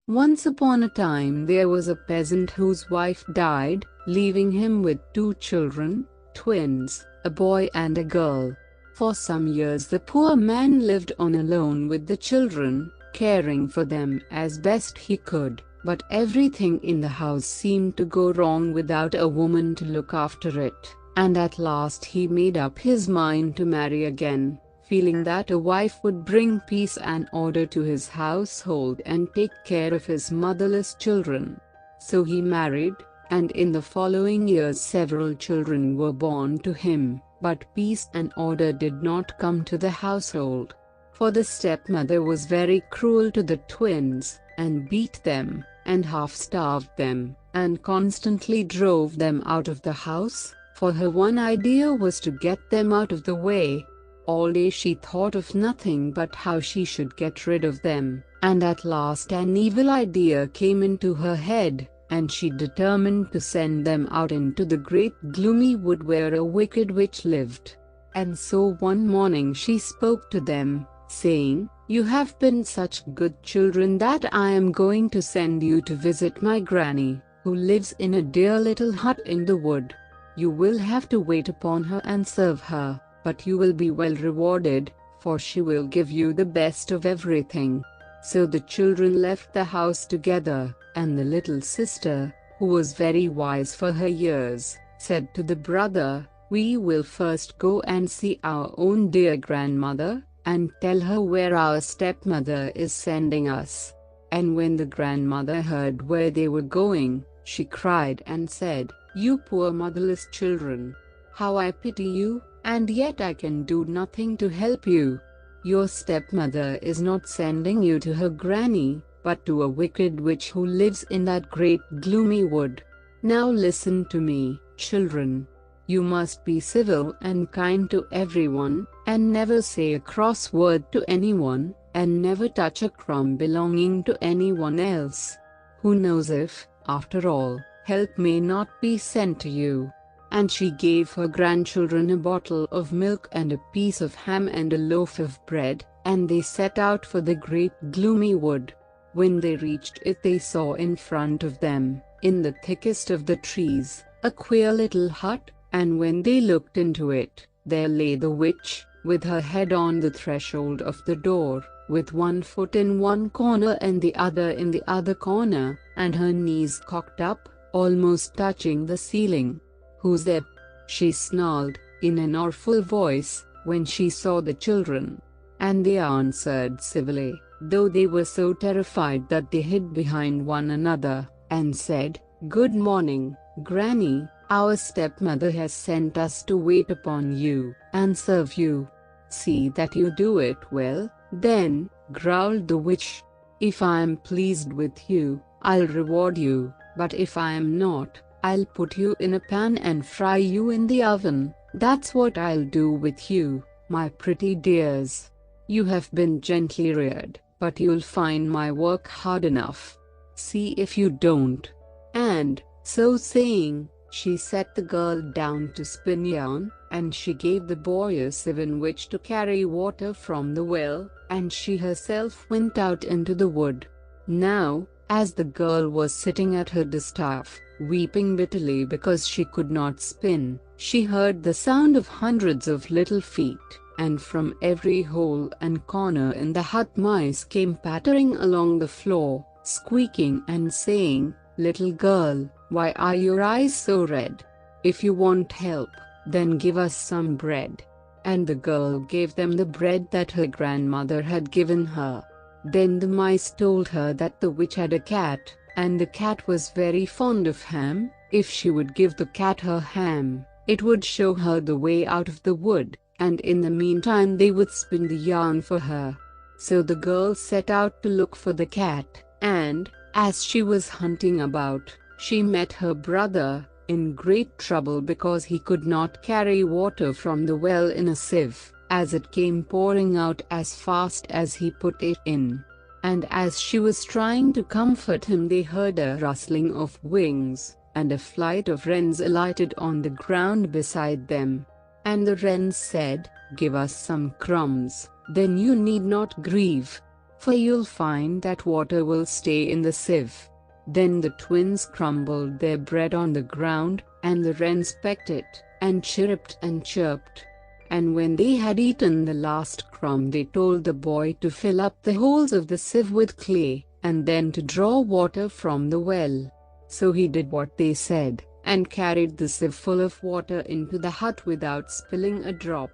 Once upon a time there was a peasant whose wife died, leaving him with two children, twins, a boy and a girl. For some years the poor man lived on alone with the children, caring for them as best he could, but everything in the house seemed to go wrong without a woman to look after it, and at last he made up his mind to marry again, feeling that a wife would bring peace and order to his household and take care of his motherless children. So he married, and in the following years several children were born to him, but peace and order did not come to the household. For the stepmother was very cruel to the twins, and beat them, and half-starved them, and constantly drove them out of the house, for her one idea was to get them out of the way. All day she thought of nothing but how she should get rid of them, and at last an evil idea came into her head, and she determined to send them out into the great gloomy wood where a wicked witch lived. And so one morning she spoke to them, saying, "You have been such good children that I am going to send you to visit my granny, who lives in a dear little hut in the wood. You will have to wait upon her and serve her, but you will be well rewarded, for she will give you the best of everything." So the children left the house together, and the little sister, who was very wise for her years, said to the brother, "We will first go and see our own dear grandmother, and tell her where our stepmother is sending us." And when the grandmother heard where they were going, she cried and said, "You poor motherless children! How I pity you, and yet I can do nothing to help you. Your stepmother is not sending you to her granny, but to a wicked witch who lives in that great gloomy wood. Now listen to me, children. You must be civil and kind to everyone, and never say a cross word to anyone, and never touch a crumb belonging to anyone else. Who knows if, after all, help may not be sent to you." And she gave her grandchildren a bottle of milk and a piece of ham and a loaf of bread, and they set out for the great gloomy wood. When they reached it they saw in front of them, in the thickest of the trees, a queer little hut, and when they looked into it, there lay the witch, with her head on the threshold of the door, with one foot in one corner and the other in the other corner, and her knees cocked up, almost touching the ceiling. "Who's there?" she snarled, in an awful voice, when she saw the children. And they answered civilly, though they were so terrified that they hid behind one another, and said, "Good morning, Granny. Our stepmother has sent us to wait upon you, and serve you." "See that you do it well, then," growled the witch. "If I am pleased with you, I'll reward you, but if I am not, I'll put you in a pan and fry you in the oven. That's what I'll do with you, my pretty dears. You have been gently reared, but you'll find my work hard enough. See if you don't." And, so saying, she set the girl down to spin yarn, and she gave the boy a sieve in which to carry water from the well, and she herself went out into the wood. Now, as the girl was sitting at her distaff, weeping bitterly because she could not spin, she heard the sound of hundreds of little feet, and from every hole and corner in the hut mice came pattering along the floor, squeaking and saying, "Little girl, why are your eyes so red? If you want help, then give us some bread." And the girl gave them the bread that her grandmother had given her. Then the mice told her that the witch had a cat, and the cat was very fond of ham. If she would give the cat her ham, it would show her the way out of the wood, and in the meantime they would spin the yarn for her. So the girl set out to look for the cat, and, as she was hunting about, she met her brother, in great trouble because he could not carry water from the well in a sieve, as it came pouring out as fast as he put it in. And as she was trying to comfort him they heard a rustling of wings, and a flight of wrens alighted on the ground beside them. And the wrens said, "Give us some crumbs, then you need not grieve." for you'll find that water will stay in the sieve." Then the twins crumbled their bread on the ground, and the wrens pecked it, and chirruped and chirped. And when they had eaten the last crumb, they told the boy to fill up the holes of the sieve with clay, and then to draw water from the well. So he did what they said, and carried the sieve full of water into the hut without spilling a drop.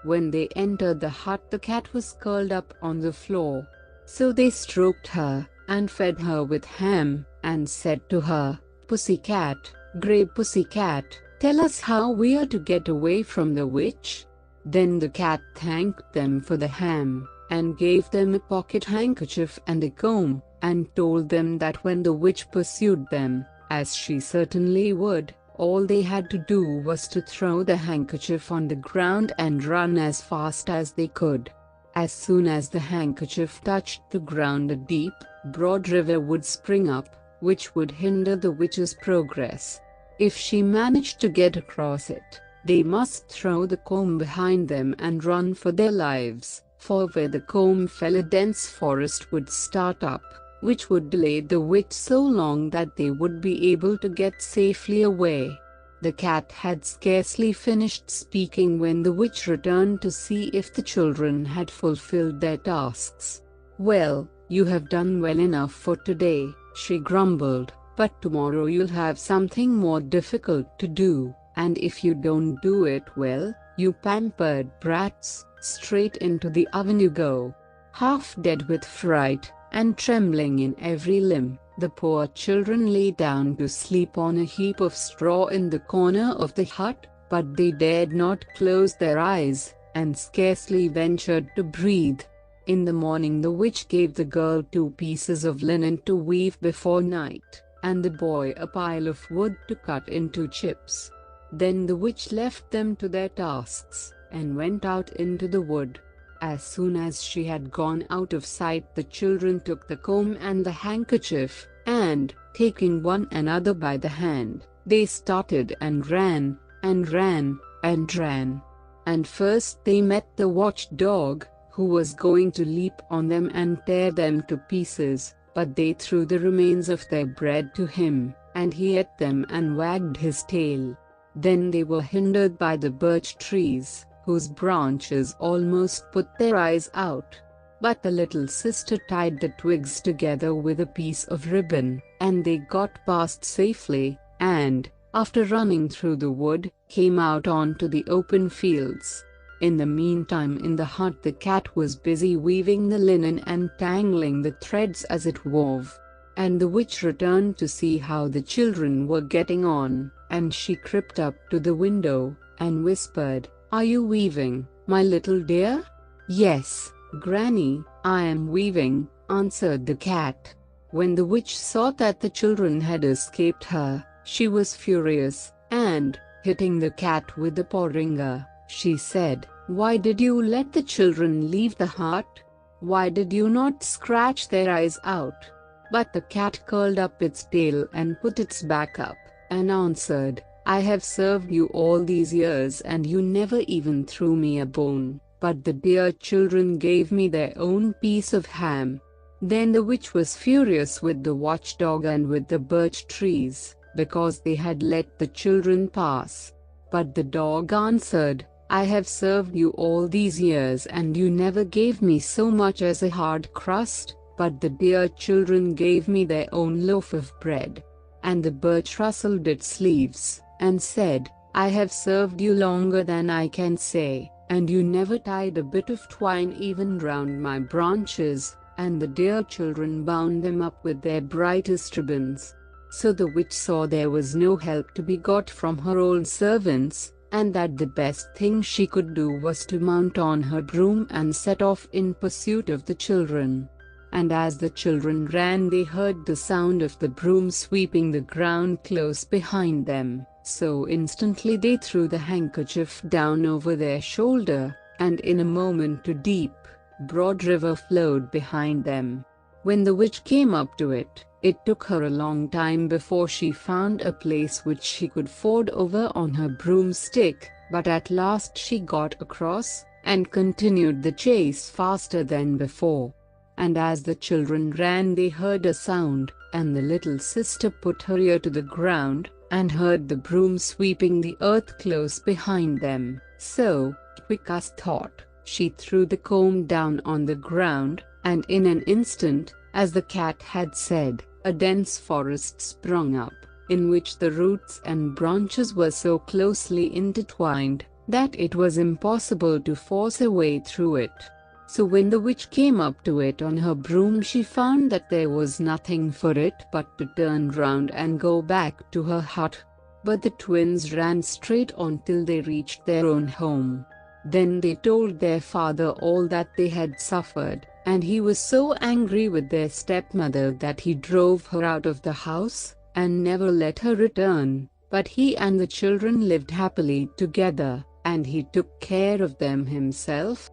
When they entered the hut, the cat was curled up on the floor. So they stroked her, and fed her with ham, and said to her, "Pussy cat, grey pussy cat, tell us how we are to get away from the witch." Then the cat thanked them for the ham, and gave them a pocket handkerchief and a comb, and told them that when the witch pursued them, as she certainly would, all they had to do was to throw the handkerchief on the ground and run as fast as they could. As soon as the handkerchief touched the ground, a deep, broad river would spring up, which would hinder the witch's progress. If she managed to get across it, they must throw the comb behind them and run for their lives, for where the comb fell, a dense forest would start up, which would delay the witch so long that they would be able to get safely away. The cat had scarcely finished speaking when the witch returned to see if the children had fulfilled their tasks. "Well, you have done well enough for today," she grumbled, "but tomorrow you'll have something more difficult to do, and if you don't do it well, you pampered brats, straight into the oven you go." Half dead with fright, and trembling in every limb, the poor children lay down to sleep on a heap of straw in the corner of the hut, but they dared not close their eyes, and scarcely ventured to breathe. In the morning the witch gave the girl 2 pieces of linen to weave before night, and the boy a pile of wood to cut into chips. Then the witch left them to their tasks, and went out into the wood. As soon as she had gone out of sight, the children took the comb and the handkerchief, and, taking one another by the hand, they started and ran, and ran, and ran. And first they met the watchdog, who was going to leap on them and tear them to pieces, but they threw the remains of their bread to him, and he ate them and wagged his tail. Then they were hindered by the birch trees, whose branches almost put their eyes out. But the little sister tied the twigs together with a piece of ribbon, and they got past safely, and, after running through the wood, came out onto the open fields. In the meantime, in the hut the cat was busy weaving the linen and tangling the threads as it wove. And the witch returned to see how the children were getting on, and she crept up to the window, and whispered, "Are you weaving, my little dear?" "Yes, Granny, I am weaving," answered the cat. When the witch saw that the children had escaped her, she was furious, and, hitting the cat with the porringer, she said, "Why did you let the children leave the hut? Why did you not scratch their eyes out?" But the cat curled up its tail and put its back up, and answered, "I have served you all these years and you never even threw me a bone, but the dear children gave me their own piece of ham." Then the witch was furious with the watchdog and with the birch trees, because they had let the children pass. But the dog answered, "I have served you all these years and you never gave me so much as a hard crust, but the dear children gave me their own loaf of bread." And the birch rustled its leaves, and said, "I have served you longer than I can say, and you never tied a bit of twine even round my branches, and the dear children bound them up with their brightest ribbons." So the witch saw there was no help to be got from her old servants, and that the best thing she could do was to mount on her broom and set off in pursuit of the children. And as the children ran, they heard the sound of the broom sweeping the ground close behind them, so instantly they threw the handkerchief down over their shoulder, and in a moment a deep, broad river flowed behind them. When the witch came up to it, it took her a long time before she found a place which she could ford over on her broomstick, but at last she got across, and continued the chase faster than before. and as the children ran they heard a sound, and the little sister put her ear to the ground, and heard the broom sweeping the earth close behind them. So, quick as thought, she threw the comb down on the ground, and in an instant, as the cat had said, a dense forest sprung up, in which the roots and branches were so closely intertwined that it was impossible to force a way through it. So when the witch came up to it on her broom, she found that there was nothing for it but to turn round and go back to her hut. But the twins ran straight on till they reached their own home. Then they told their father all that they had suffered, and he was so angry with their stepmother that he drove her out of the house, and never let her return. But he and the children lived happily together, and he took care of them himself.